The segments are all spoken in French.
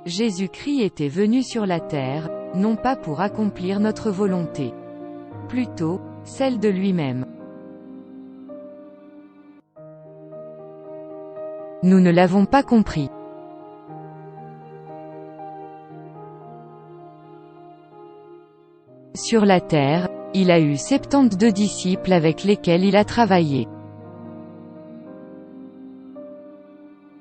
Jésus-Christ était venu sur la terre, non pas pour accomplir notre volonté. Plutôt, celle de lui-même. Nous ne l'avons pas compris. Sur la terre, il a eu 72 disciples avec lesquels il a travaillé.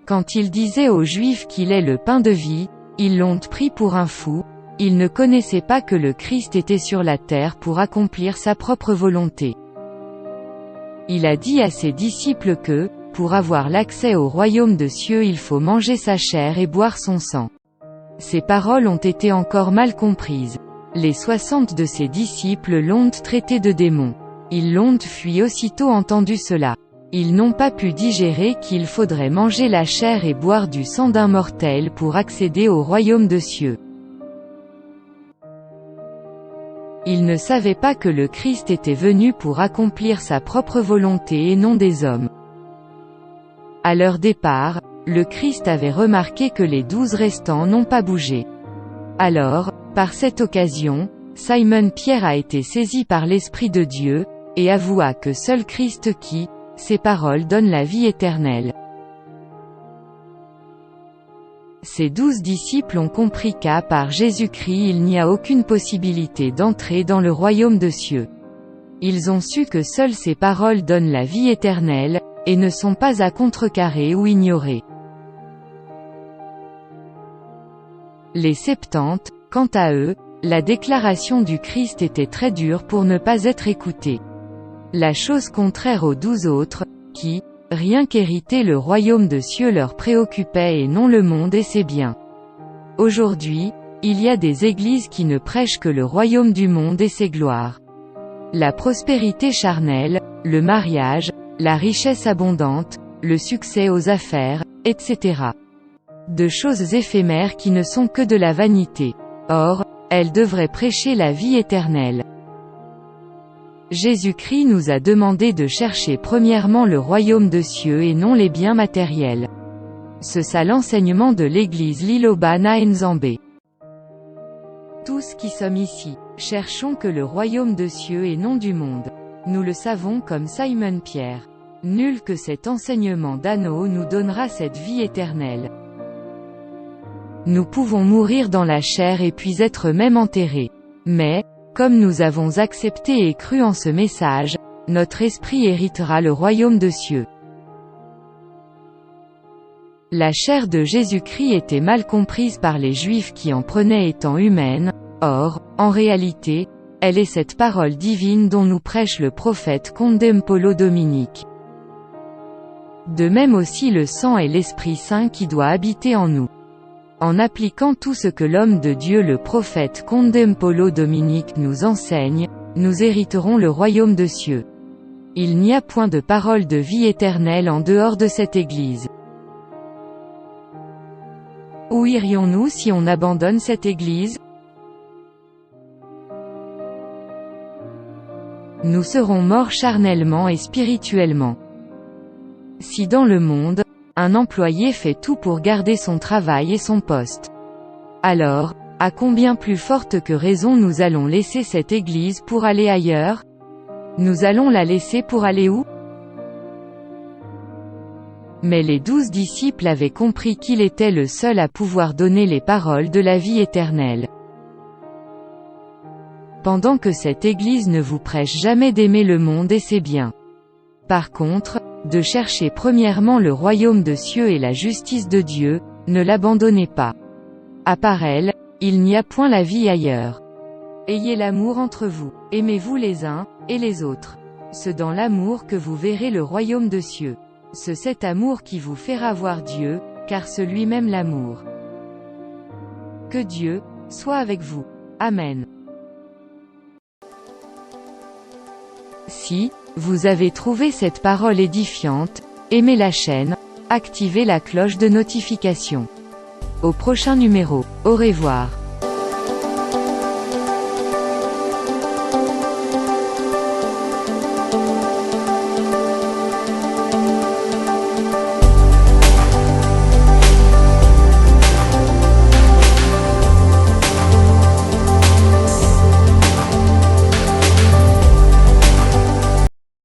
Quand il disait aux Juifs qu'il est le pain de vie, ils l'ont pris pour un fou, ils ne connaissaient pas que le Christ était sur la terre pour accomplir sa propre volonté. Il a dit à ses disciples que, pour avoir l'accès au royaume de cieux il faut manger sa chair et boire son sang. Ces paroles ont été encore mal comprises. Les 60 de ses disciples l'ont traité de démon. Ils l'ont fui aussitôt entendu cela. Ils n'ont pas pu digérer qu'il faudrait manger la chair et boire du sang d'un mortel pour accéder au royaume de cieux. Ils ne savaient pas que le Christ était venu pour accomplir sa propre volonté et non des hommes. À leur départ, le Christ avait remarqué que les 12 restants n'ont pas bougé. Alors, par cette occasion, Simon-Pierre a été saisi par l'Esprit de Dieu, et avoua que seul Christ qui, ses paroles donnent la vie éternelle. Ces 12 disciples ont compris qu'à part Jésus-Christ il n'y a aucune possibilité d'entrer dans le royaume de cieux. Ils ont su que seules ces paroles donnent la vie éternelle, et ne sont pas à contrecarrer ou ignorer. Les 70, quant à eux, la déclaration du Christ était très dure pour ne pas être écoutée. La chose contraire aux 12 autres, qui, rien qu'hériter le royaume de cieux leur préoccupait et non le monde et ses biens. Aujourd'hui, il y a des églises qui ne prêchent que le royaume du monde et ses gloires. La prospérité charnelle, le mariage, la richesse abondante, le succès aux affaires, etc. De choses éphémères qui ne sont que de la vanité. Or, elles devraient prêcher la vie éternelle. Jésus-Christ nous a demandé de chercher premièrement le royaume de cieux et non les biens matériels. C'est l'enseignement de l'église Liloba Nzambe. Tous qui sommes ici, cherchons que le royaume de cieux et non du monde. Nous le savons comme Simon-Pierre. Nul que cet enseignement d'anneau nous donnera cette vie éternelle. Nous pouvons mourir dans la chair et puis être même enterrés. Mais, comme nous avons accepté et cru en ce message, notre esprit héritera le royaume de cieux. La chair de Jésus-Christ était mal comprise par les Juifs qui en prenaient étant humaine, or, en réalité, elle est cette parole divine dont nous prêche le prophète Condempolo Dominique. De même aussi le sang est l'Esprit Saint qui doit habiter en nous. En appliquant tout ce que l'homme de Dieu le prophète Condempolo Dominique nous enseigne, nous hériterons le royaume de cieux. Il n'y a point de parole de vie éternelle en dehors de cette Église. Où irions-nous si on abandonne cette Église? Nous serons morts charnellement et spirituellement. Si dans le monde, un employé fait tout pour garder son travail et son poste, alors, à combien plus forte que raison nous allons laisser cette Église pour aller ailleurs? Nous allons la laisser pour aller où? Mais les 12 disciples avaient compris qu'il était le seul à pouvoir donner les paroles de la vie éternelle. Pendant que cette Église ne vous prêche jamais d'aimer le monde et ses biens. Par contre, de chercher premièrement le royaume de cieux et la justice de Dieu, ne l'abandonnez pas. À part elle, il n'y a point la vie ailleurs. Ayez l'amour entre vous, aimez-vous les uns, et les autres. C'est dans l'amour que vous verrez le royaume de cieux. C'est cet amour qui vous fera voir Dieu, car c'est lui-même l'amour. Que Dieu soit avec vous. Amen. Si vous avez trouvé cette parole édifiante, aimez la chaîne, activez la cloche de notification. Au prochain numéro. Au revoir.